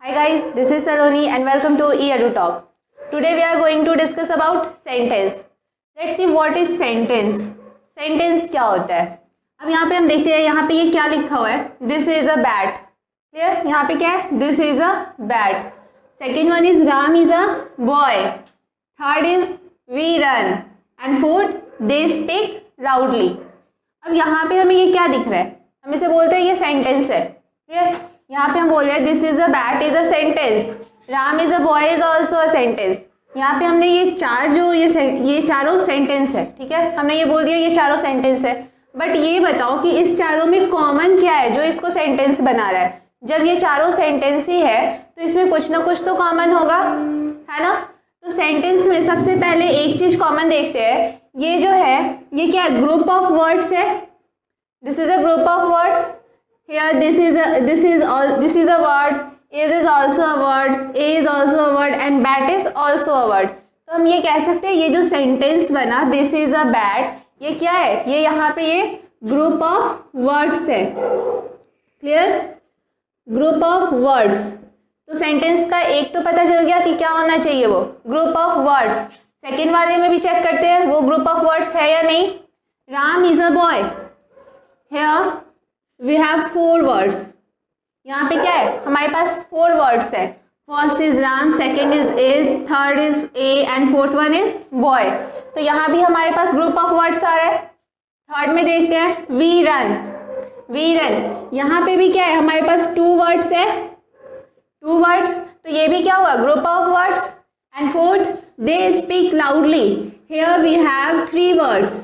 Hi guys, this is Saloni and welcome to EduTalk. Today we are going to discuss about sentence. Let's see what is sentence. Sentence क्या होता है? अब यहाँ पे हम देखते हैं, यहाँ पे ये क्या लिखा हुआ है? This is a bat. Clear? यहाँ पे क्या है? This is a bat. Second one is Ram is a boy. Third is we run. And fourth, they speak loudly. अब यहाँ पे हमें ये क्या दिख रहा है? हम इसे बोलते हैं ये सेंटेंस है. क्लियर? यहाँ पे हम बोल रहे हैं this is a bat is a sentence, Ram is a boy is also a sentence. यहाँ पे हमने ये चार जो ये चारों सेंटेंस है, ठीक है, हमने ये बोल दिया ये चारों सेंटेंस है. बट ये बताओ कि इस चारों में कॉमन क्या है जो इसको सेंटेंस बना रहा है? जब ये चारों सेंटेंस ही है तो इसमें कुछ ना कुछ तो कॉमन होगा, है ना? तो सेंटेंस में सबसे पहले एक चीज कॉमन देखते हैं. ये जो है ये क्या ग्रुप ऑफ वर्ड्स है. This is a group of words. Here this is a word, is also a word, a is also a word and bat is also a word. तो हम ये कह सकते हैं ये जो सेंटेंस बना this is a bat, ये क्या है? ये यहाँ पे ये ग्रुप ऑफ वर्ड्स है. क्लियर? Group of words. तो सेंटेंस का एक तो पता चल गया कि क्या होना चाहिए, वो ग्रुप ऑफ वर्ड्स. सेकेंड वाले में भी चेक करते हैं वो ग्रुप ऑफ वर्ड्स है या नहीं. Ram is a boy. Here we have 4 words. यहाँ पे क्या है? हमारे पास 4 words है. First is Ram, second is, third is A and fourth one is boy. तो यहाँ भी हमारे पास ग्रुप ऑफ वर्ड्स आ रहा है. थर्ड में देखते हैं वी रन. वी रन यहाँ पे भी क्या है? हमारे पास 2 words है. 2 words. तो ये भी क्या हुआ? Group of words. And fourth they speak loudly. Here we have 3 words.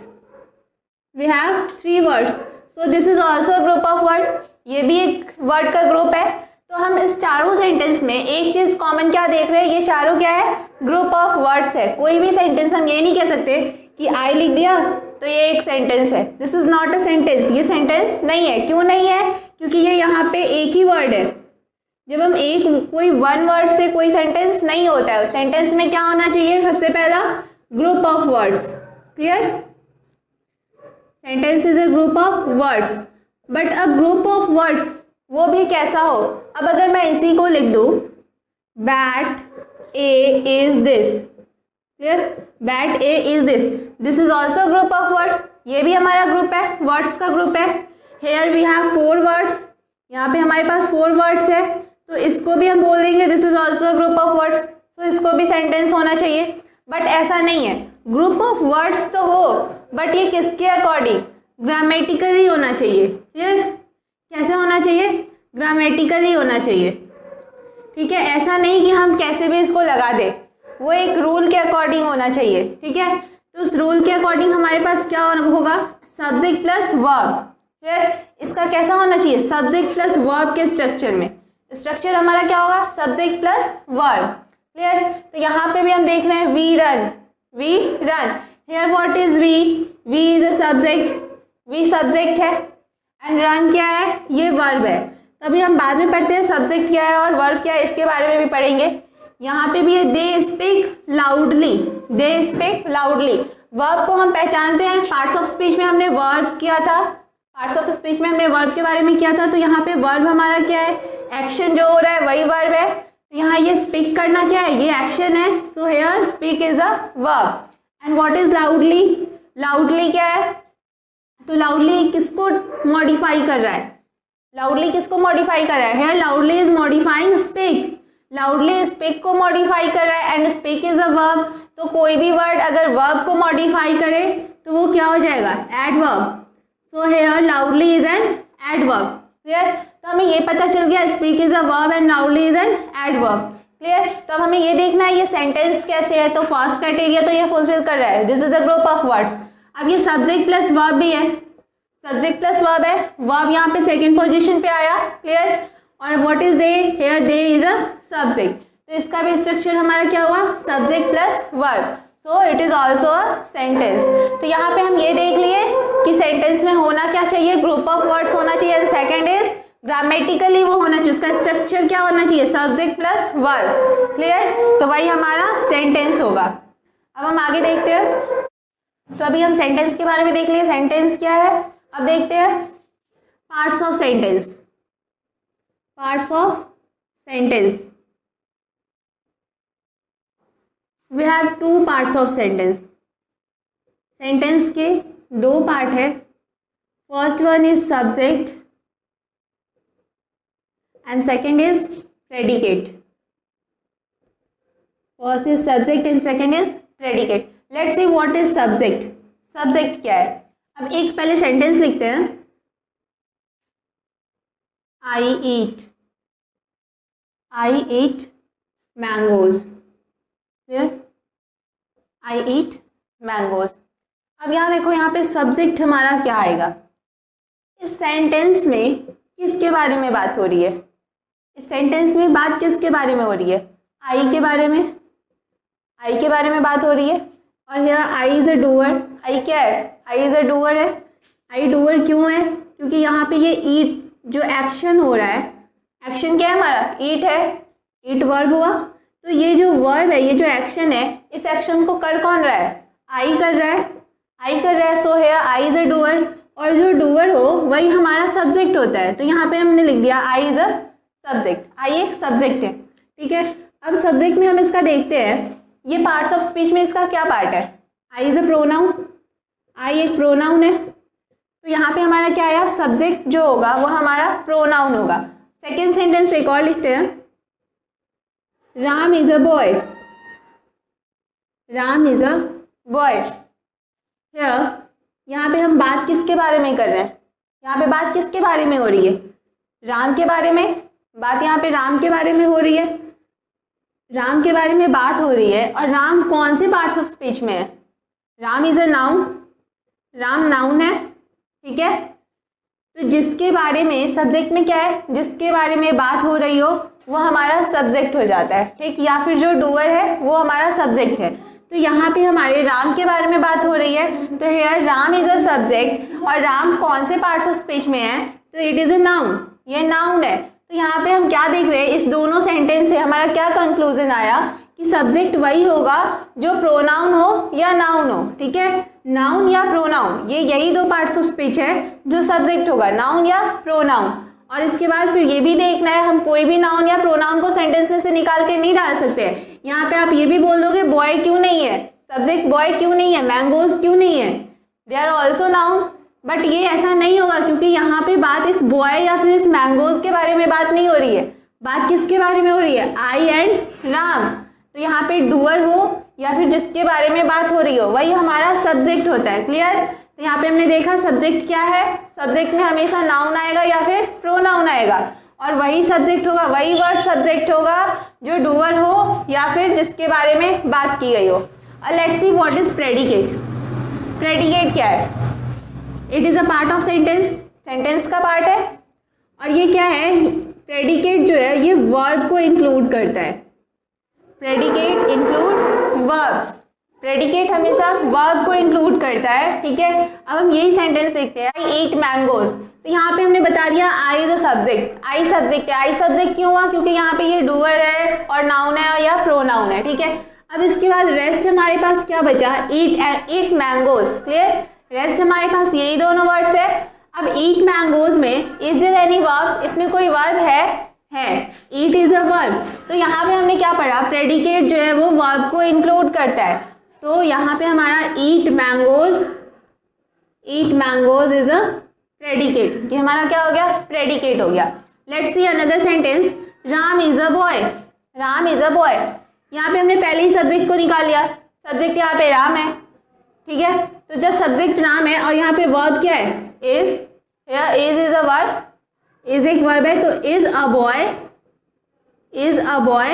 We have 3 words. So this is also group of word. ये भी एक वर्ड का ग्रुप है. तो हम इस चारों सेंटेंस में एक चीज कॉमन क्या देख रहे हैं? ये चारों क्या है? ग्रुप ऑफ वर्ड्स है. कोई भी सेंटेंस हम ये नहीं कह सकते कि आई लिख दिया तो ये एक सेंटेंस है. This is not a sentence. ये सेंटेंस नहीं है. क्यों नहीं है? क्योंकि ये यहाँ पे एक ही वर्ड है. जब हम कोई 1 वर्ड से कोई सेंटेंस नहीं होता है. सेंटेंस में क्या होना चाहिए? सबसे पहला group of words. Clear? Sentence is a group of words. But a group of words वो भी कैसा हो? अब अगर मैं इसी को लिख दूं but a is this. Clear? But a is this. This is also group of words. ये भी हमारा ग्रुप है, वर्ड्स का ग्रुप है. Here we have 4 words. यहाँ पे हमारे पास 4 वर्ड्स है. तो इसको भी हम बोल देंगे this is also group of words. तो इसको भी सेंटेंस होना चाहिए. बट ऐसा नहीं है. ग्रुप ऑफ वर्ड्स तो हो बट ये किसके अकॉर्डिंग? ग्रामेटिकली होना चाहिए. क्लियर? कैसे होना चाहिए? ग्रामेटिकली होना चाहिए. ठीक है? ऐसा नहीं कि हम कैसे भी इसको लगा दें. वो एक रूल के अकॉर्डिंग होना चाहिए. ठीक है? तो उस रूल के अकॉर्डिंग हमारे पास क्या होगा? Subject plus verb. क्लियर? इसका कैसा होना चाहिए? सब्जेक्ट प्लस वर्ब के स्ट्रक्चर में. स्ट्रक्चर हमारा क्या होगा? Subject plus verb. क्लियर? तो यहाँ पे भी हम देख रहे हैं we run. We run. Here what is we? We is a subject. We subject है and run क्या है? ये verb है. तभी हम बाद में पढ़ते हैं subject क्या है और verb क्या है, इसके बारे में भी पढ़ेंगे. यहाँ पे भी है they speak loudly. They speak loudly. verb को हम पहचानते हैं. parts of speech में हमने verb किया था. parts of speech में हमने verb के बारे में किया था. तो यहाँ पे verb हमारा क्या है? action जो हो रहा है वही verb है. यहाँ ये speak करना क्या है? ये action है. so here speak is a verb. And what is loudly? Loudly क्या है? तो लाउडली किसको मॉडिफाई कर रहा है? लाउडली किसको मॉडिफाई कर रहा है? Here loudly is modifying speak. Loudly speak को मॉडिफाई कर रहा है and speak is a verb. तो कोई भी वर्ड अगर वर्ब को मॉडिफाई करे तो वो क्या हो जाएगा? Adverb. So here loudly is an adverb. Clear? तो हमें ये पता चल गया speak is a verb and loudly is an adverb. Clear? तो अब हमें ये देखना है ये सेंटेंस कैसे है. तो फर्स्ट क्राइटेरिया तो ये फुलफिल कर रहा है. This is a group of words. अब ये सब्जेक्ट प्लस वर्ब भी है. सब्जेक्ट प्लस वर्ब है. वर्ब यहाँ पे सेकंड पोजीशन पे आया. क्लियर? और what is they? Here they is a subject. तो इसका भी स्ट्रक्चर हमारा क्या हुआ? Subject plus verb. So it is also a sentence. तो यहाँ पे हम ये देख लिए कि सेंटेंस में होना क्या चाहिए? ग्रुप ऑफ वर्ड्स होना चाहिए. सेकेंड इज ग्रामेटिकली वो होना चाहिए. उसका स्ट्रक्चर क्या होना चाहिए? Subject plus verb. क्लियर? तो वही हमारा सेंटेंस होगा. अब हम आगे देखते हैं. तो अभी हम सेंटेंस के बारे में देख लिए. सेंटेंस क्या है? अब देखते हैं parts of sentence. Parts of sentence. We have two parts of sentence. Sentence के दो पार्ट है। First one is subject and second is predicate. First is subject and second is predicate. Let's see what is subject. Subject क्या है? अब एक पहले sentence लिखते हैं। I eat mangoes. I eat mangoes. अब यहाँ देखो, यहाँ पे सब्जेक्ट हमारा क्या आएगा? इस सेंटेंस में किसके बारे में बात हो रही है? इस सेंटेंस में बात किसके बारे में हो रही है? आई के बारे में। आई के बारे में बात हो रही है। और here I is a doer. I क्या है? आई इज अ डूअर है। आई डूअर क्यों है? क्योंकि यहाँ पे ये ईट जो एक्शन हो रहा है, एक्शन क्या है हमारा? ईट है। ईट वर्ब हुआ। तो ये जो वर्ब है, ये जो एक्शन है, इस एक्शन को कर कौन रहा है? आई कर रहा है। आई कर रहा है। So here I is a doer. और जो डूअर हो वही हमारा सब्जेक्ट होता है। तो यहाँ पे हमने लिख दिया आई इज अ सब्जेक्ट। आई एक सब्जेक्ट है। ठीक है। अब सब्जेक्ट में हम इसका देखते हैं, ये पार्ट्स ऑफ स्पीच में इसका क्या पार्ट है? आई इज अ प्रोनाउन। आई एक प्रोनाउन है। तो यहाँ पे हमारा क्या आया? सब्जेक्ट जो होगा वो हमारा प्रोनाउन होगा। सेकेंड सेंटेंस एक और लिखते हैं। Ram is a boy. Ram is a boy. यहाँ पे हम बात किसके बारे में कर रहे हैं? यहाँ पे बात किसके बारे में हो रही है? राम के बारे में। बात यहाँ पे राम के बारे में हो रही है। राम के बारे में बात हो रही है। और राम कौन से पार्ट्स ऑफ स्पीच में है? Ram is a noun. Ram noun है। ठीक है। तो जिसके बारे में, सब्जेक्ट में क्या है? जिसके बारे में बात हो रही हो वो हमारा सब्जेक्ट हो जाता है। ठीक। या फिर जो डूअर है वो हमारा सब्जेक्ट है। तो यहाँ पे हमारे राम के बारे में बात हो रही है। तो here Ram is a subject. और राम कौन से पार्ट्स ऑफ स्पीच में है? तो इट इज अ नाउन। ये नाउन है। तो यहाँ पे हम क्या देख रहे हैं? इस दोनों सेंटेंस से हमारा क्या कंक्लूजन आया कि सब्जेक्ट वही होगा जो प्रोनाउन हो या नाउन हो। ठीक है। नाउन या प्रोनाउन, ये यही दो पार्ट्स ऑफ स्पीच है जो सब्जेक्ट होगा, नाउन या प्रोनाउन। और इसके बाद फिर ये भी देखना है, हम कोई भी नाउन या प्रोनाउन को सेंटेंस में से निकाल के नहीं डाल सकते। यहाँ पे आप ये भी बोल दोगे बॉय क्यों नहीं है? सब्जेक्ट बॉय क्यों नहीं है? मैंगोज क्यों नहीं है? They are also noun. But ये ऐसा नहीं होगा क्योंकि यहाँ पे बात इस बॉय या फिर इस मैंगोज के बारे में बात नहीं हो रही है। बात किसके बारे में हो रही है? आई एंड राम। तो यहाँ पे डूअर हो या फिर जिसके बारे में बात हो रही हो वही हमारा सब्जेक्ट होता है। क्लियर? तो यहाँ पे हमने देखा सब्जेक्ट क्या है। सब्जेक्ट में हमेशा नाउन आएगा या फिर प्रोनाउन आएगा। और वही सब्जेक्ट होगा, वही वर्ड सब्जेक्ट होगा जो डूअर हो या फिर जिसके बारे में बात की गई हो। और let's see what is predicate. Predicate क्या है? It is a part of sentence. Sentence का पार्ट है। और ये क्या है? प्रेडिकेट जो है ये वर्ब को इंक्लूड करता है। Predicate include verb. प्रेडिकेट हमेशा वर्ब को इंक्लूड करता है। ठीक है। अब हम यही सेंटेंस देखते हैं। I eat mangoes. तो यहाँ पे हमने बता दिया I is a subject. I subject है। आई सब्जेक्ट क्यों हुआ? क्योंकि यहाँ पे ये डूअर है और नाउन है या प्रोनाउन है। ठीक है। अब इसके बाद रेस्ट हमारे पास क्या बचा? Eat and eat mangoes. Clear? Rest हमारे पास यही दोनों वर्ड्स है। अब ईट मैंगोज में इज देयर एनी वर्ब? इसमें कोई वर्ब है? Eat is a verb. तो यहाँ पे हमने क्या पढ़ा? प्रेडिकेट जो है वो वर्ब को इंक्लूड करता है। तो यहाँ पे हमारा ईट मैंगोज इज अ प्रेडिकेट। ये हमारा क्या हो गया? प्रेडिकेट हो गया। Let's see another sentence. Ram is a boy. Ram is a boy. यहाँ पे हमने पहले ही सब्जेक्ट को निकाल लिया। सब्जेक्ट यहाँ पे राम है। ठीक है। तो जब सब्जेक्ट राम है और यहाँ पे वर्ब क्या है? Is. Is is a verb. Is एक वर्ब है। तो is a boy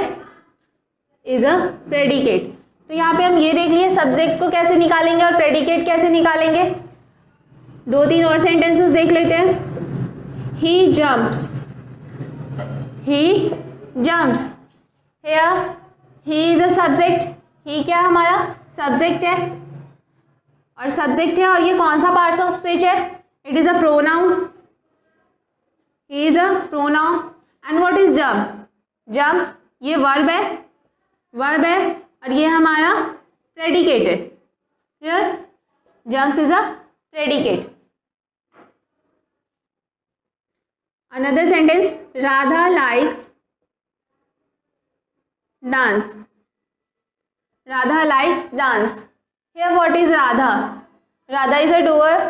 is a predicate. तो यहाँ पे हम ये देख लिए सब्जेक्ट को कैसे निकालेंगे और प्रेडिकेट कैसे निकालेंगे। दो तीन और सेंटेंसेस देख लेते हैं। He jumps. Here he is a subject. He क्या हमारा? सब्जेक्ट है। और सब्जेक्ट है और ये कौन सा पार्ट ऑफ स्पीच है? It is a pronoun. He is a pronoun. And what is jump? Jump ये वर्ब है और ये हमारा प्रेडिकेट है। Here jumps is a predicate. Another sentence. Radha likes dance. Radha likes dance. Here what is Radha? Radha is a doer.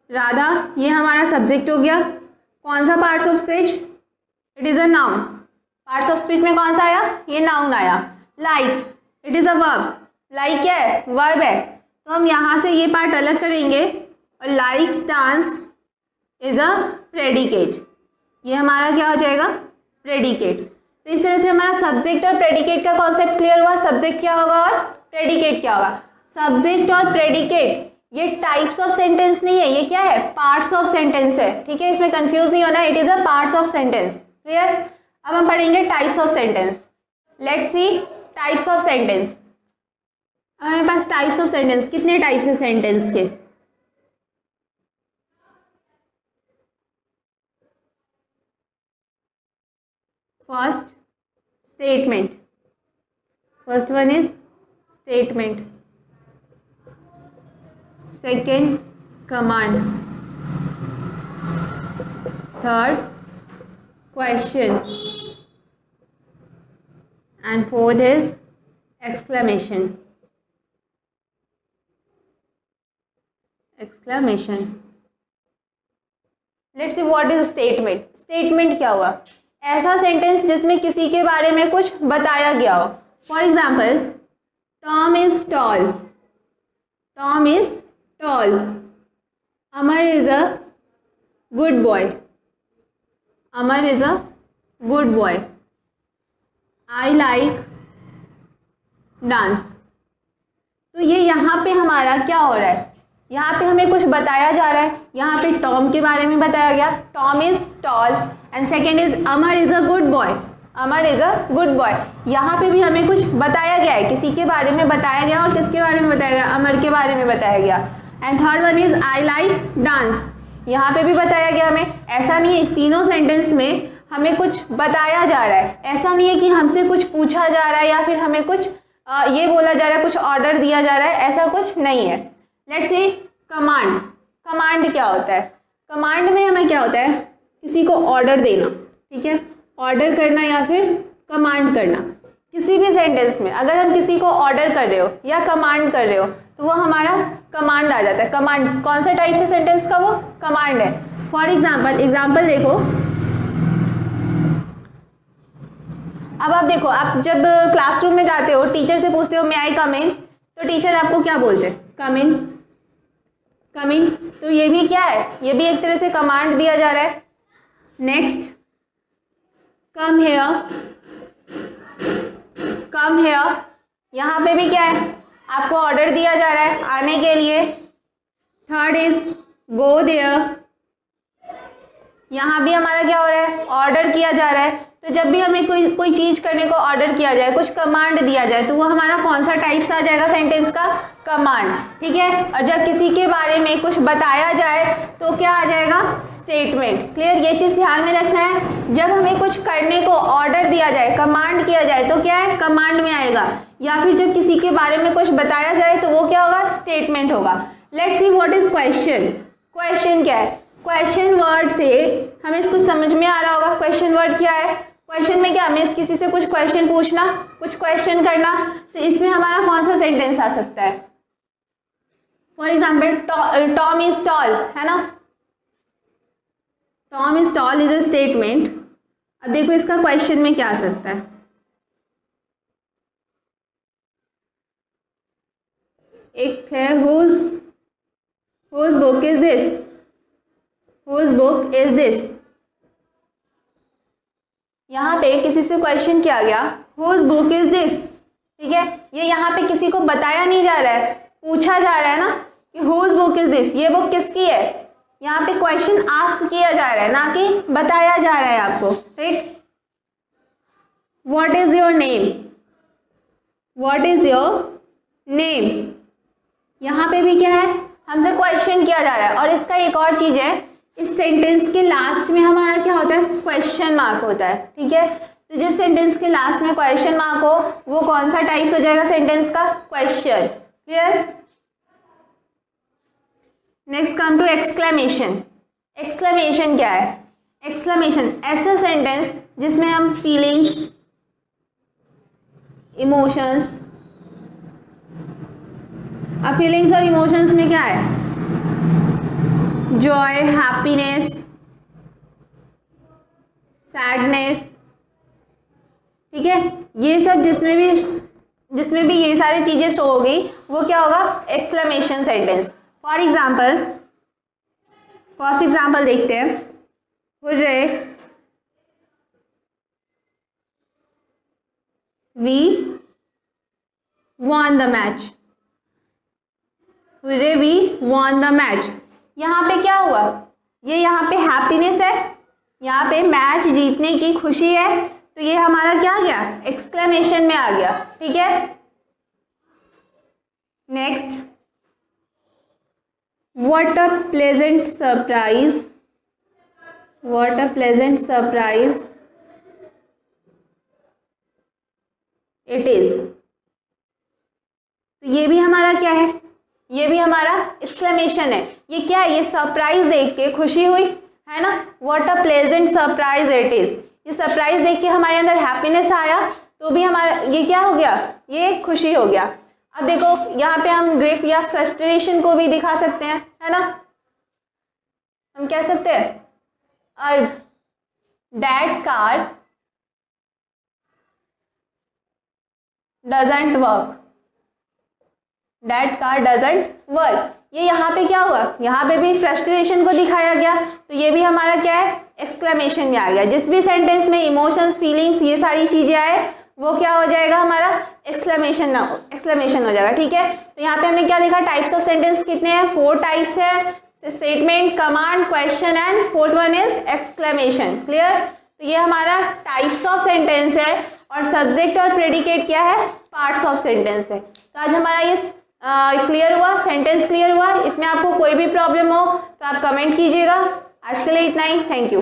Radha ये हमारा subject हो गया। कौन सा parts of speech? It is a noun. Parts of speech में कौन सा आया? ये नाउन आया। Likes it is a verb. Like क्या है? वर्ब है। तो हम यहाँ से ये पार्ट अलग करेंगे और likes dance is a predicate. ये हमारा क्या हो जाएगा? प्रेडिकेट। तो इस तरह से हमारा सब्जेक्ट और प्रेडिकेट का कॉन्सेप्ट क्लियर हुआ। सब्जेक्ट क्या होगा और प्रेडिकेट क्या होगा? सब्जेक्ट और प्रेडिकेट ये टाइप्स ऑफ सेंटेंस नहीं है, ये क्या है? पार्ट्स ऑफ सेंटेंस है। ठीक है, इसमें कंफ्यूज नहीं होना, it is a parts of sentence. Clear? अब हम पढ़ेंगे types of sentence. Let's see types of sentence. हमारे पास टाइप्स ऑफ सेंटेंस, कितने टाइप्स है सेंटेंस के? First statement, first one is statement. Second command. Third question and fourth is exclamation. Exclamation. Let's see what is statement. Statement क्या हुआ? ऐसा sentence जिसमें किसी के बारे में कुछ बताया गया हो। For example, Tom is tall. Tom is tall. Amar is a good boy. Amar is a good boy. I like dance. तो ये यहाँ पे हमारा क्या हो रहा है? यहाँ पे हमें कुछ बताया जा रहा है। यहाँ पे टॉम के बारे में बताया गया, Tom is tall, and second is Amar is a good boy. Amar is a good boy. यहाँ पे भी हमें कुछ बताया गया है, किसी के बारे में बताया गया। और किसके बारे में बताया गया? अमर के बारे में बताया गया। And third one is I like dance. यहाँ पे भी बताया गया हमें। ऐसा नहीं है, इस तीनों सेंटेंस में हमें कुछ बताया जा रहा है। ऐसा नहीं है कि हमसे कुछ पूछा जा रहा है या फिर हमें कुछ ये बोला जा रहा है, कुछ ऑर्डर दिया जा रहा है, ऐसा कुछ नहीं है। Let's see command. कमांड क्या होता है? कमांड में हमें क्या होता है? किसी को ऑर्डर देना। ठीक है, ऑर्डर करना या फिर कमांड करना। किसी भी सेंटेंस में अगर हम किसी को ऑर्डर कर रहे हो या कमांड कर रहे हो तो वो हमारा कमांड आ जाता है। कमांड कौन सा टाइप से सेंटेंस का? वो कमांड है। फॉर एग्जाम्पल देखो। अब आप देखो, आप जब क्लासरूम में जाते हो, टीचर से पूछते हो मे आई कम इन, तो टीचर आपको क्या बोलते हैं? कम इन, कम इन। तो ये भी क्या है? ये भी एक तरह से कमांड दिया जा रहा है। Next, come here. Come here, यहाँ पे भी क्या है? आपको ऑर्डर दिया जा रहा है आने के लिए। Third is go there. यहाँ भी हमारा क्या हो रहा है? ऑर्डर किया जा रहा है। तो जब भी हमें कोई चीज करने को ऑर्डर किया जाए, कुछ कमांड दिया जाए, तो वो हमारा कौन सा टाइप्स आ जाएगा सेंटेंस का? कमांड। ठीक है, और जब किसी के बारे में कुछ बताया जाए तो क्या आ जाएगा? स्टेटमेंट। क्लियर? ये चीज ध्यान में रखना है। जब हमें कुछ करने को ऑर्डर दिया जाए, कमांड किया जाए, तो क्या है? कमांड में आएगा। या फिर जब किसी के बारे में कुछ बताया जाए तो वो क्या होगा? स्टेटमेंट होगा। Let's see what is question. Question क्या है? क्वेश्चन वर्ड से हमें कुछ समझ में आ रहा होगा। क्वेश्चन वर्ड क्या है? क्वेश्चन में क्या? हमें किसी से कुछ क्वेश्चन पूछना, कुछ क्वेश्चन करना। तो इसमें हमारा कौन सा सेंटेंस आ सकता है? For example, Tom is tall, है ना? Tom is tall is a statement. अब देखो इसका क्वेश्चन में क्या आ सकता है? एक है whose book is this? Whose book is this? यहाँ पे किसी से क्वेश्चन किया गया, whose book is this? ठीक है, ये यहाँ पे किसी को बताया नहीं जा रहा है, पूछा जा रहा है ना कि whose book is this? ये बुक किसकी है? यहाँ पे क्वेश्चन आस्क किया जा रहा है, ना कि बताया जा रहा है आपको। ठीक? What is your name? What is your name? यहाँ पे भी क्या है? हमसे क्वेश्चन किया जा रहा है। और इसका एक और चीज है, इस सेंटेंस के लास्ट में हमारा क्या होता है? क्वेश्चन मार्क होता है। ठीक है, तो जिस सेंटेंस के लास्ट में क्वेश्चन मार्क हो वो कौन सा टाइप हो जाएगा सेंटेंस का? Question. Clear? Next come to exclamation. Exclamation क्या है? एक्सक्लेमेशन ऐसा सेंटेंस जिसमें हम फीलिंग्स, इमोशंस। अब फीलिंग्स और इमोशंस में क्या है? जॉय, हैप्पीनेस, सैडनेस, ठीक है। ये सब जिसमें भी ये सारी चीजें शो हो गई वो क्या होगा? Exclamation sentence. For example, first example देखते हैं। Hurray, we won the match। Hurray, we won the match। यहाँ पे क्या हुआ? ये यहाँ पे हैप्पीनेस है, यहाँ पे मैच जीतने की खुशी है, तो ये हमारा क्या आ गया? एक्सक्लेमेशन में आ गया, ठीक है। Next, what a pleasant surprise, what a pleasant surprise it is. तो ये भी हमारा क्या है? ये भी हमारा एक्सक्लेमेशन है। ये क्या है? ये सरप्राइज देख के खुशी हुई, है ना। What a pleasant surprise it is, ये सरप्राइज देख के हमारे अंदर हैप्पीनेस आया, तो भी हमारा ये क्या हो गया? ये खुशी हो गया। अब देखो यहाँ पे हम ग्रिफ या फ्रस्ट्रेशन को भी दिखा सकते हैं, है ना। हम कह सकते हैं that car doesn't work, that car doesn't work. ये यहाँ पे क्या हुआ? यहाँ पे भी फ्रस्ट्रेशन को दिखाया गया, तो ये भी हमारा क्या है? एक्सक्लेमेशन में आ गया। जिस भी सेंटेंस में इमोशंस, फीलिंग्स, ये सारी चीजें आए वो क्या हो जाएगा? हमारा एक्सक्लेमेशन हो जाएगा, ठीक है। तो यहाँ पे हमने क्या देखा? टाइप्स ऑफ सेंटेंस कितने हैं? 4 टाइप्स है, statement, command, question and fourth one is exclamation. Clear? तो ये हमारा टाइप्स ऑफ सेंटेंस है और सब्जेक्ट और प्रेडिकेट क्या है? पार्ट्स ऑफ सेंटेंस है। तो आज हमारा ये क्लियर हुआ, सेंटेंस क्लियर हुआ। इसमें आपको कोई भी प्रॉब्लम हो तो आप कमेंट कीजिएगा। आज के लिए इतना ही, थैंक यू।